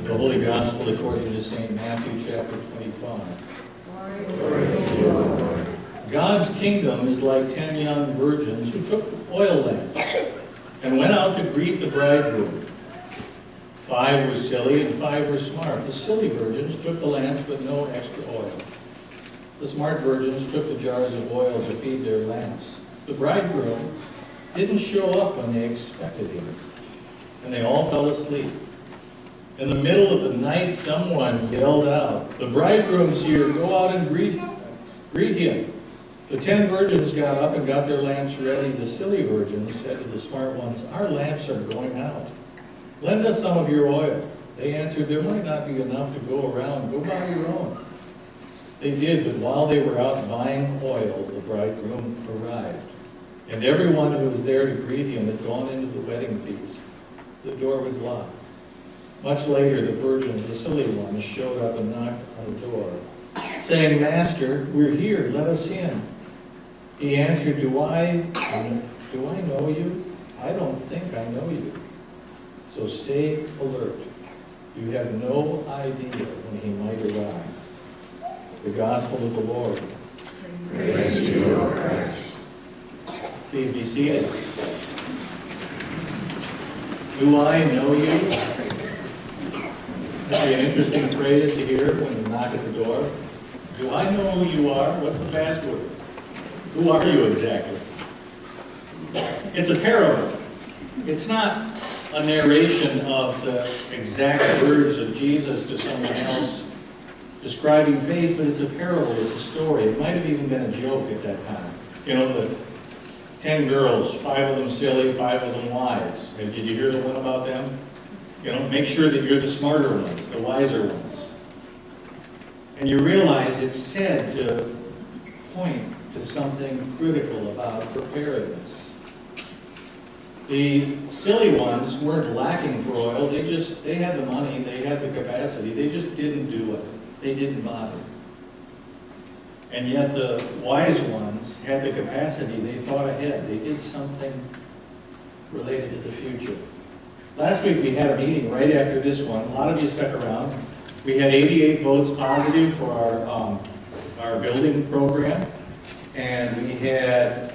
The Holy Gospel according to St. Matthew chapter 25. Glory to you, Lord. God's kingdom is like 10 young virgins who took oil lamps and went out to greet the bridegroom. 5 were silly and 5 were smart. The silly virgins took the lamps with no extra oil. The smart virgins took the jars of oil to feed their lamps. The bridegroom didn't show up when they expected him, and they all fell asleep. In the middle of the night, someone yelled out, "The bridegroom's here, go out and greet him." The 10 virgins got up and got their lamps ready. The silly virgins said to the smart ones, "Our lamps are going out. Lend us some of your oil." They answered, "There might not be enough to go around. Go buy your own." They did, but while they were out buying oil, the bridegroom arrived. And everyone who was there to greet him had gone into the wedding feast. The door was locked. Much later, the virgins, the silly ones, showed up and knocked on the door, saying, "Master, we're here, let us in." He answered, Do I know you? I don't think I know you. So stay alert. You have no idea when he might arrive. The Gospel of the Lord. Praise to you, O Christ. Please be seated. Do I know you? That'd be an interesting phrase to hear when you knock at the door. Do I know who you are? What's the password? Who are you exactly? It's a parable. It's not a narration of the exact words of Jesus to someone else describing faith, but it's a parable, it's a story. It might have even been a joke at that time. You know, the 10 girls, 5 of them silly, 5 of them wise. Did you hear the one about them? You know, make sure that you're the smarter ones, the wiser ones. And you realize it's said to point to something critical about preparedness. The silly ones weren't lacking for oil. They had the money, they had the capacity. They just didn't do it. They didn't bother. And yet the wise ones had the capacity. They thought ahead. They did something related to the future. Last week we had a meeting right after this one. A lot of you stuck around. We had 88 votes positive for our building program, and we had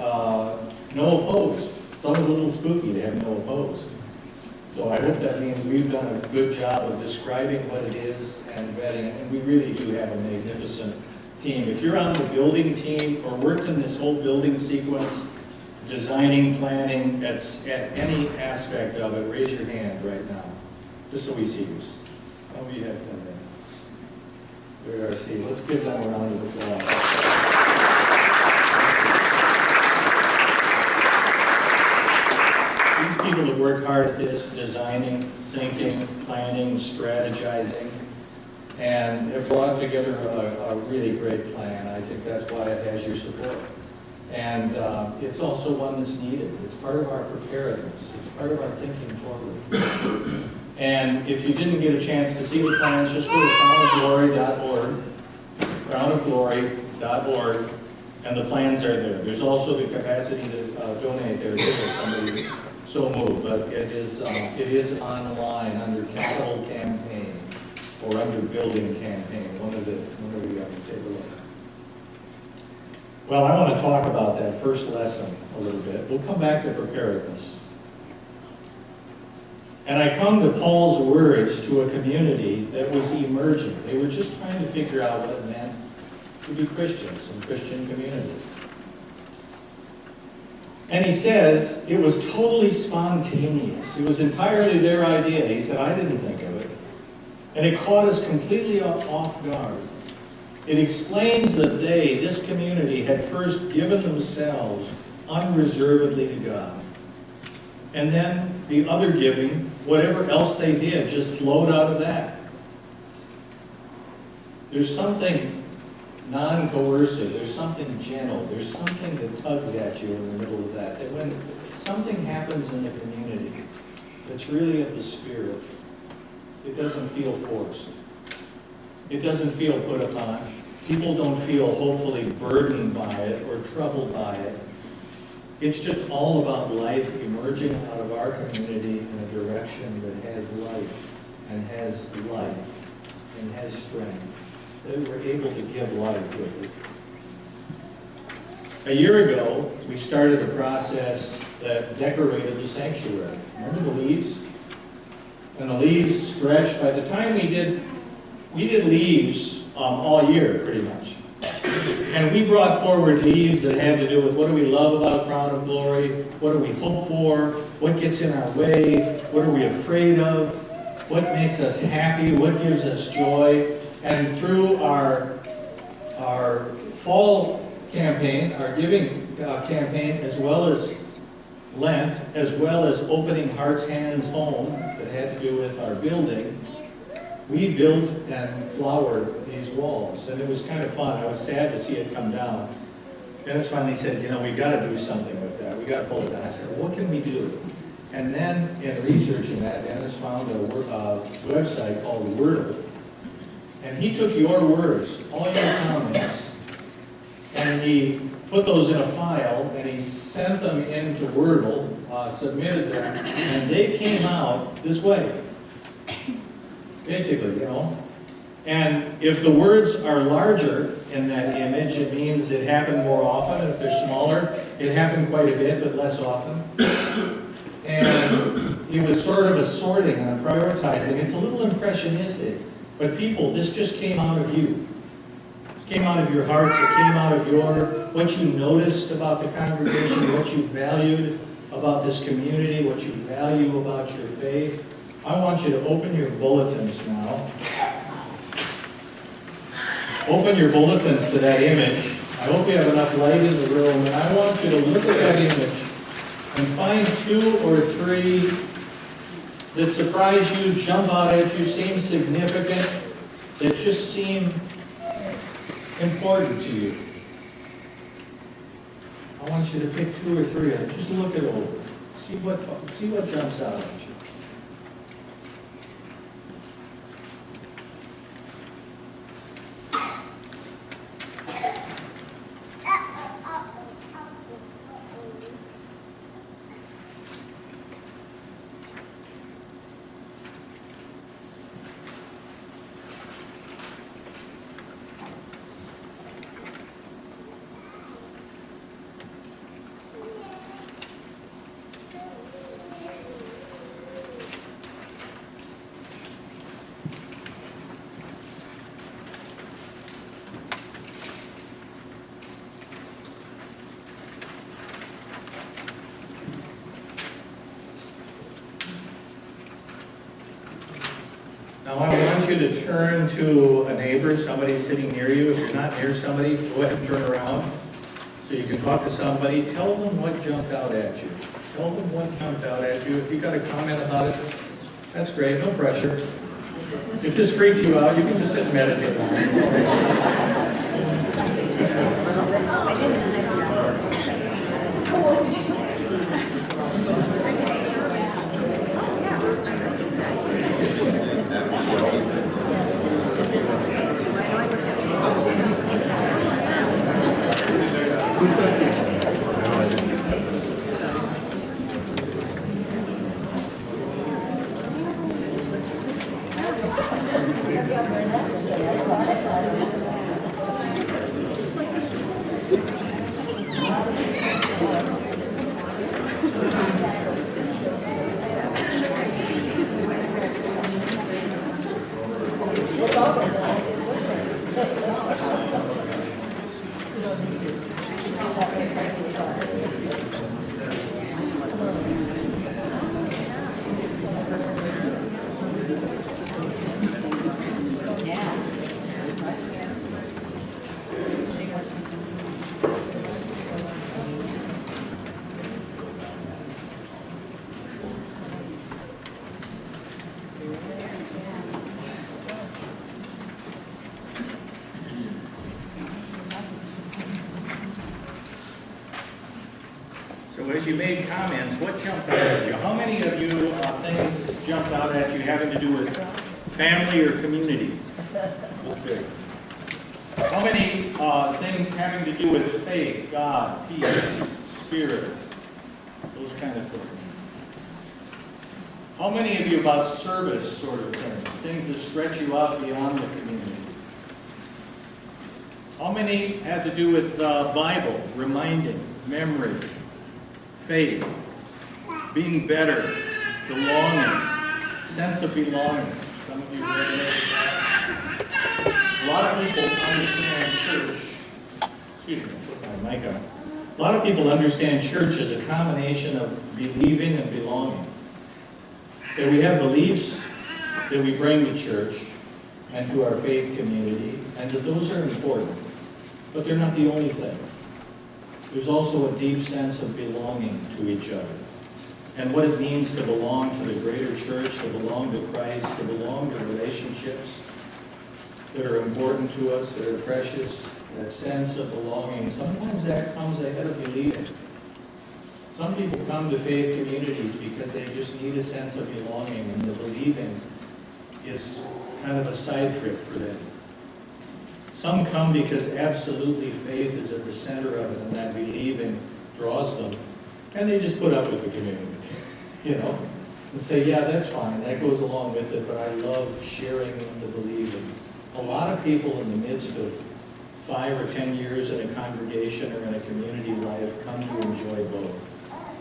no opposed. It's always a little spooky to have no opposed. So I hope that means we've done a good job of describing what it is and vetting it, and we really do have a magnificent team. If you're on the building team or worked in this whole building sequence, designing, planning, at any aspect of it, raise your hand right now, just so we see you. Some of you have 10 minutes. There are seats. Let's give them a round of applause. These people have worked hard at this, designing, thinking, planning, strategizing, and have brought together a really great plan. I think that's why it has your support. And it's also one that's needed. It's part of our preparedness. It's part of our thinking forward. And if you didn't get a chance to see the plans, just go to crownofglory.org, and the plans are there. There's also the capacity to donate there if somebody's so moved. But it is online under capital campaign or under building campaign. One of the take a look. Well, I want to talk about that first lesson a little bit. We'll come back to preparedness. And I come to Paul's words to a community that was emerging. They were just trying to figure out what it meant to be Christians in Christian community. And he says it was totally spontaneous. It was entirely their idea. He said, I didn't think of it. And it caught us completely off guard. It explains that this community, had first given themselves unreservedly to God. And then the other giving, whatever else they did, just flowed out of that. There's something non-coercive, there's something gentle, there's something that tugs at you in the middle of that. That when something happens in the community that's really of the Spirit, it doesn't feel forced. It doesn't feel put upon. People don't feel hopefully burdened by it or troubled by it. It's just all about life emerging out of our community in a direction that has life and has life and has strength. They were able to give life with it. A year ago, we started a process that decorated the sanctuary. Remember the leaves? And the leaves stretched. By the time we did leaves all year, pretty much. And we brought forward leaves that had to do with what do we love about Crown of Glory, what do we hope for, what gets in our way, what are we afraid of, what makes us happy, what gives us joy. And through our fall campaign, our giving campaign, as well as Lent, as well as opening Hearts, Hands, Home, that had to do with our building, we built and flowered these walls, and it was kind of fun. I was sad to see it come down. Dennis finally said, we got to do something with that. We got to pull it down. I said, what can we do? And then in researching that, Dennis found a website called Wordle. And he took your words, all your comments, and he put those in a file, and he sent them into Wordle, submitted them, and they came out this way. Basically, And if the words are larger in that image, it means it happened more often. If they're smaller, it happened quite a bit, but less often. And it was sort of a sorting and a prioritizing. It's a little impressionistic, but people, this just came out of you. It came out of your hearts. It came out of what you noticed about the congregation, what you valued about this community, what you value about your faith. I want you to open your bulletins now. Open your bulletins to that image. I hope you have enough light in the room, and I want you to look at that image and find 2 or 3 that surprise you, jump out at you, seem significant, that just seem important to you. I want you to pick 2 or 3 of them. Just look it over. See what jumps out at you. Now I want you to turn to a neighbor, somebody sitting near you. If you're not near somebody, go ahead and turn around so you can talk to somebody. Tell them what jumped out at you. Tell them what jumped out at you. If you got a comment about it, that's great, no pressure. If this freaks you out, you can just sit and meditate on it. So as you made comments, what jumped out at you? How many of you things jumped out at you having to do with family or community? Okay. How many things having to do with faith, God, peace, spirit, those kind of things? How many of you about service sort of things that stretch you out beyond the community? How many had to do with Bible, reminding, memory, faith, being better, belonging, sense of belonging? Some of you read that. A lot of people understand church. Excuse me, I'll put my mic on. A lot of people understand church as a combination of believing and belonging. That we have beliefs that we bring to church and to our faith community, and that those are important. But they're not the only thing. There's also a deep sense of belonging to each other. And what it means to belong to the greater church, to belong to Christ, to belong to relationships that are important to us, that are precious, that sense of belonging. Sometimes that comes ahead of believing. Some people come to faith communities because they just need a sense of belonging, and the believing is kind of a side trip for them. Some come because absolutely faith is at the center of it, and that believing draws them, and they just put up with the community, and say, yeah, that's fine, that goes along with it, but I love sharing the believing. A lot of people in the midst of 5 or 10 years in a congregation or in a community life come to enjoy both,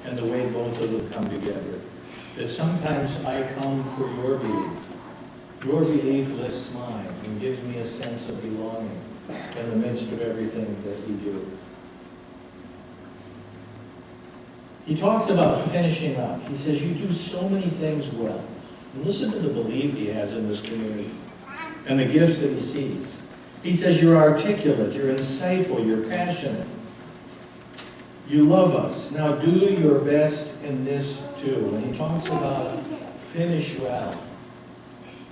and the way both of them come together. That sometimes I come for your belief. Your belief lifts mine and gives me a sense of belonging in the midst of everything that we do. He talks about finishing up. He says, you do so many things well. And listen to the belief he has in this community and the gifts that he sees. He says, you're articulate, you're insightful, you're passionate. You love us. Now do your best in this too. And he talks about finish well.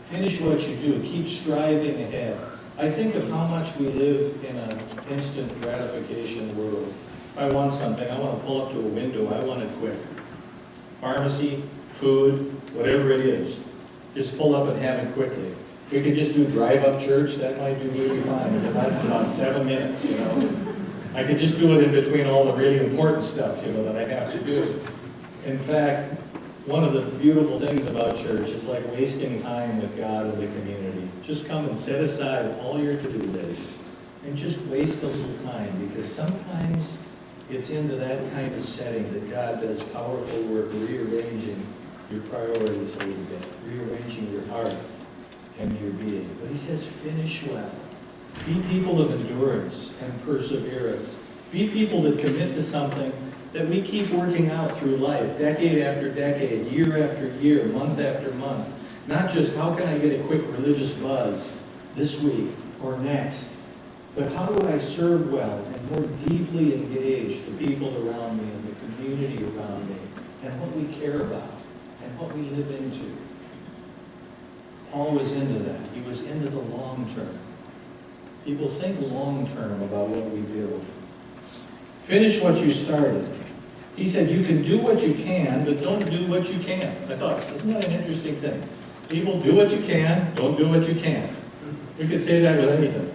Finish what you do. Keep striving ahead. I think of how much we live in an instant gratification world. If I want something, I want to pull up to a window. I want it quick. Pharmacy, food, whatever it is. Just pull up and have it quickly. We could just do drive-up church. That might do really fine. If it lasts about 7 minutes, I could just do it in between all the really important stuff, that I have to do. In fact, one of the beautiful things about church is like wasting time with God and the community. Just come and set aside all your to-do lists and just waste a little time, because sometimes it's into that kind of setting that God does powerful work rearranging your priorities a little bit, rearranging your heart and your being. But he says, finish well. Be people of endurance and perseverance. Be people that commit to something that we keep working out through life, decade after decade, year after year, month after month. Not just how can I get a quick religious buzz this week or next, but how do I serve well and more deeply engage the people around me and the community around me and what we care about and what we live into. Paul was into that. He was into the long term. People think long term about what we build. Finish what you started. He said you can do what you can, but don't do what you can't. I thought, isn't that an interesting thing? People, do what you can, don't do what you can't. We could say that with anything.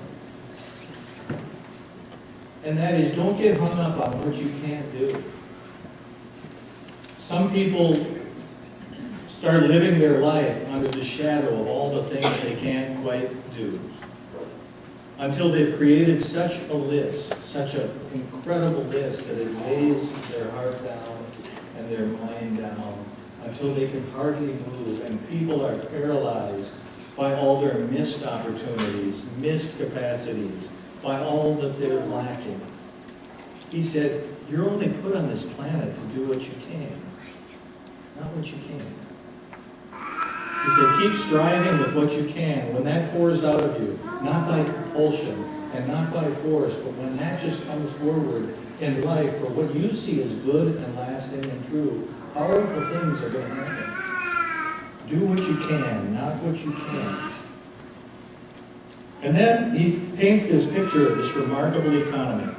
And that is, don't get hung up on what you can't do. Some people start living their life under the shadow of all the things they can't quite do, until they've created such a list, such an incredible list, that it weighs their heart down and their mind down, until they can hardly move, and people are paralyzed by all their missed opportunities, missed capacities, by all that they're lacking. He said, you're only put on this planet to do what you can, not what you can't. He said, keep striving with what you can. When that pours out of you, not by compulsion and not by force, but when that just comes forward in life for what you see as good and lasting and true, powerful things are going to happen. Do what you can, not what you can't. And then he paints this picture of this remarkable economy.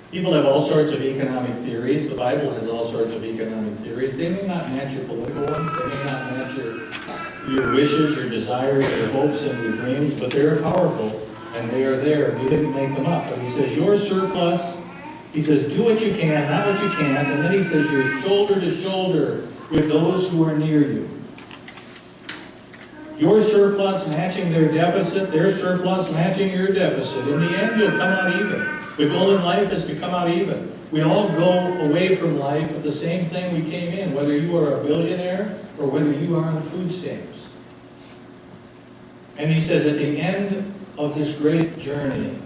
People have all sorts of economic theories. The Bible has all sorts of economic theories. They may not match your political ones. They may not match your wishes, your desires, your hopes, and your dreams, but they're powerful, and they are there. You didn't make them up. But he says, your surplus, he says, do what you can, not what you can't. And then he says, you're shoulder to shoulder with those who are near you. Your surplus matching their deficit, their surplus matching your deficit. In the end, you'll come out even. The goal in life is to come out even. We all go away from life with the same thing we came in, whether you are a billionaire or whether you are on food stamps. And he says, at the end of this great journey,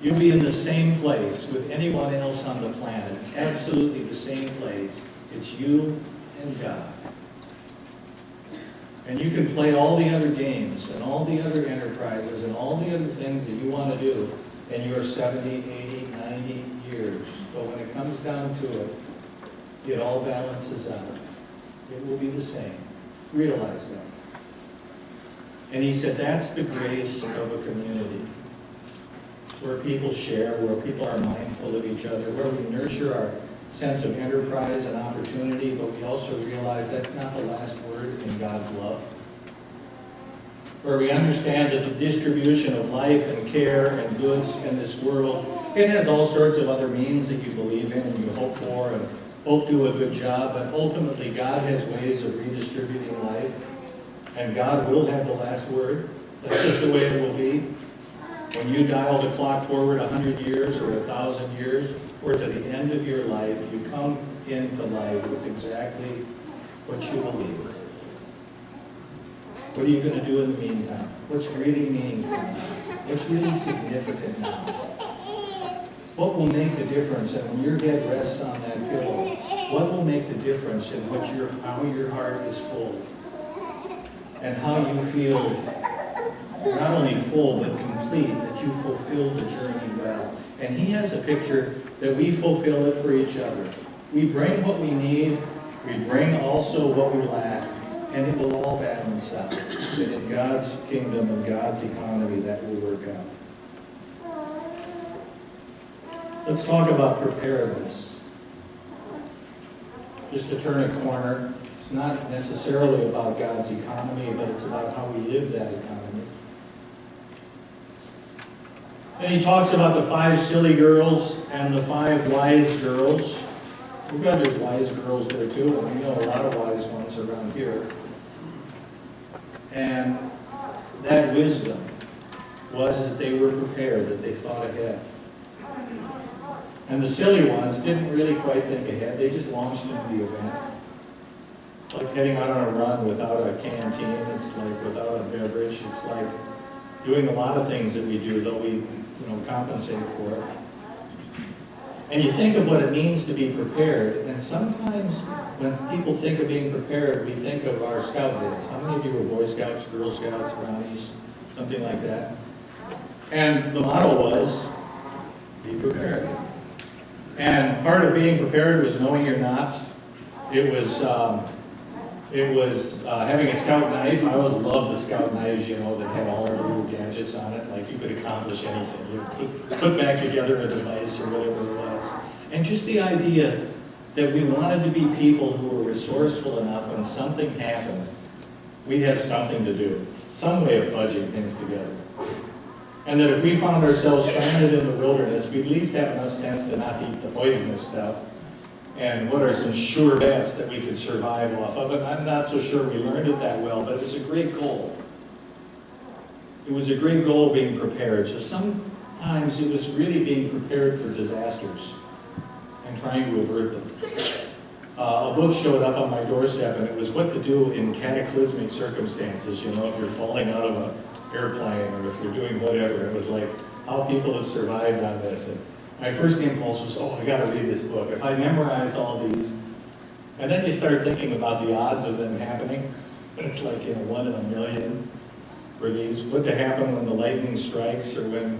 you'll be in the same place with anyone else on the planet. Absolutely the same place. It's you and God. And you can play all the other games and all the other enterprises and all the other things that you want to do in your 70, 80, 90 years. But when it comes down to it, it all balances out. It will be the same. Realize that. And he said that's the grace of a community, where people share, where people are mindful of each other, where we nurture our sense of enterprise and opportunity, but we also realize that's not the last word in God's love. Where we understand that the distribution of life and care and goods in this world, it has all sorts of other means that you believe in and you hope for and hope do a good job, but ultimately God has ways of redistributing life, and God will have the last word. That's just the way it will be. When you dial the clock forward 100 years or 1,000 years, or to the end of your life, you come into life with exactly what you believe. What are you going to do in the meantime? What's really meaningful now? What's really significant now? What will make the difference? And when your head rests on that pillow, what will make the difference in how your heart is full? And how you feel not only full, but complete, that you fulfilled the journey well. And he has a picture that we fulfill it for each other. We bring what we need, we bring also what we lack, and it will all balance out. And in God's kingdom and God's economy, that will work out. Let's talk about preparedness. Just to turn a corner, it's not necessarily about God's economy, but it's about how we live that economy. And he talks about the 5 silly girls and the 5 wise girls. We've got there's wise girls there too, and we know a lot of wise ones around here. And that wisdom was that they were prepared, that they thought ahead. And the silly ones didn't really quite think ahead. They just launched into the event. It's like heading out on a run without a canteen. It's like without a beverage. It's like doing a lot of things that we do, though we compensate for it. And you think of what it means to be prepared, and sometimes when people think of being prepared, we think of our scout days. How many of you were Boy Scouts, Girl Scouts, Brownies, something like that? And the motto was, be prepared. And part of being prepared was knowing your knots. It was having a scout knife. I always loved the scout knives, that had all our little gadgets on it. Like you could accomplish anything. You put back together a device or whatever it was. And just the idea that we wanted to be people who were resourceful enough when something happened, we'd have something to do, some way of fudging things together. And that if we found ourselves stranded in the wilderness, we'd at least have enough sense to not eat the poisonous stuff. And what are some sure bets that we could survive off of it? I'm not so sure we learned it that well, but it was a great goal. It was a great goal being prepared. So sometimes it was really being prepared for disasters and trying to avert them. A book showed up on my doorstep, and it was what to do in cataclysmic circumstances. If you're falling out of an airplane or if you're doing whatever. It was like how people have survived on this. And my first impulse was, I got to read this book. If I memorize all these, and then you start thinking about the odds of them happening. It's like 1 in a million for these. What to happen when the lightning strikes, or when,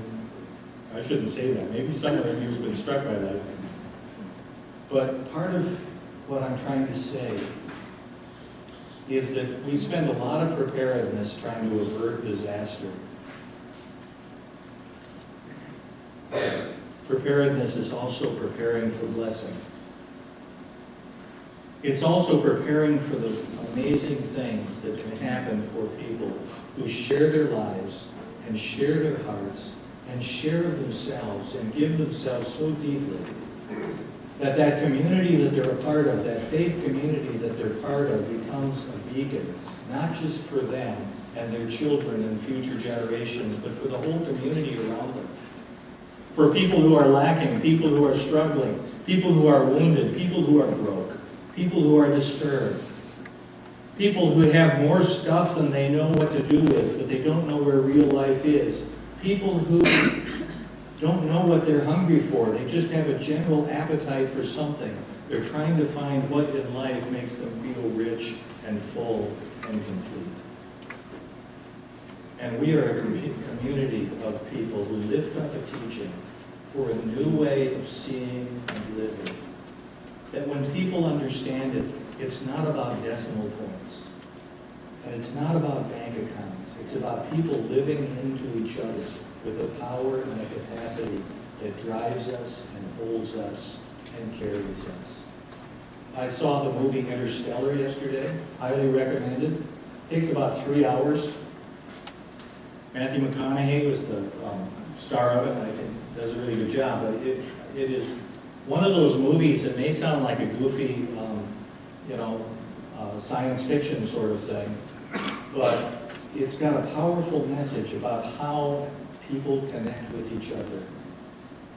I shouldn't say that. Maybe someone of you has been struck by lightning. But part of what I'm trying to say is that we spend a lot of preparedness trying to avert disaster. Preparedness is also preparing for blessing. It's also preparing for the amazing things that can happen for people who share their lives and share their hearts and share of themselves and give themselves so deeply that community that they're a part of, that faith community that they're part of, becomes a beacon, not just for them and their children and future generations, but for the whole community around them. For people who are lacking, people who are struggling, people who are wounded, people who are broke, people who are disturbed, people who have more stuff than they know what to do with, but they don't know where real life is, people who don't know what they're hungry for. They just have a general appetite for something. They're trying to find what in life makes them feel rich and full and complete. And we are a community of people who lift up a teaching for a new way of seeing and living. That when people understand it, it's not about decimal points. And it's not about bank accounts. It's about people living into each other with a power and a capacity that drives us and holds us and carries us. I saw the movie Interstellar yesterday. Highly recommended. Takes about 3 hours. Matthew McConaughey was the star of it, and I think does a really good job. But it is one of those movies that may sound like a goofy, science fiction sort of thing, but it's got a powerful message about how people connect with each other.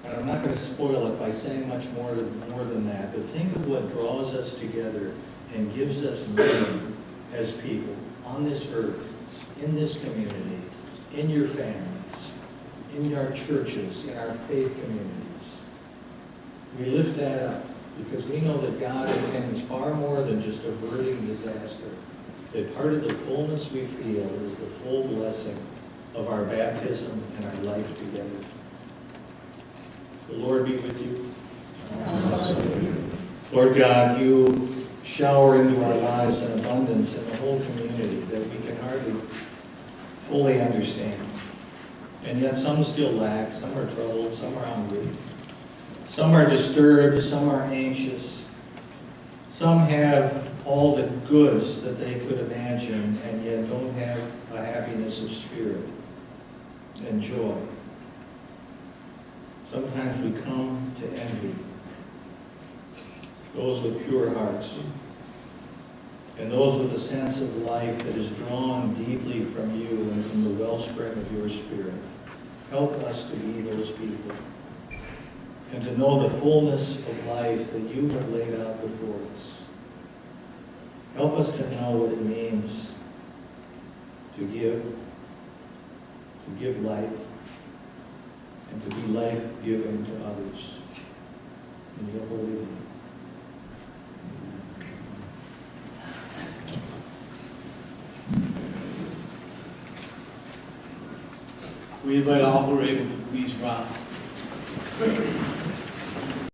And I'm not going to spoil it by saying much more than that, but think of what draws us together and gives us meaning as people on this earth, in this community, in your families, in our churches, in our faith communities. We lift that up because we know that God intends far more than just averting disaster. That part of the fullness we feel is the full blessing of our baptism and our life together. The Lord be with you. Lord God, you shower into our lives an abundance in the whole community that we can hardly fully understand. And yet some still lack, some are troubled, some are hungry, some are disturbed, some are anxious, some have all the goods that they could imagine and yet don't have a happiness of spirit and joy. Sometimes we come to envy those with pure hearts and those with a sense of life that is drawn deeply from you and from the wellspring of your Spirit. Help us to be those people and to know the fullness of life that you have laid out before us. Help us to know what it means to give life, and to be life-giving to others. In your holy name. We invite all who are able to please rise.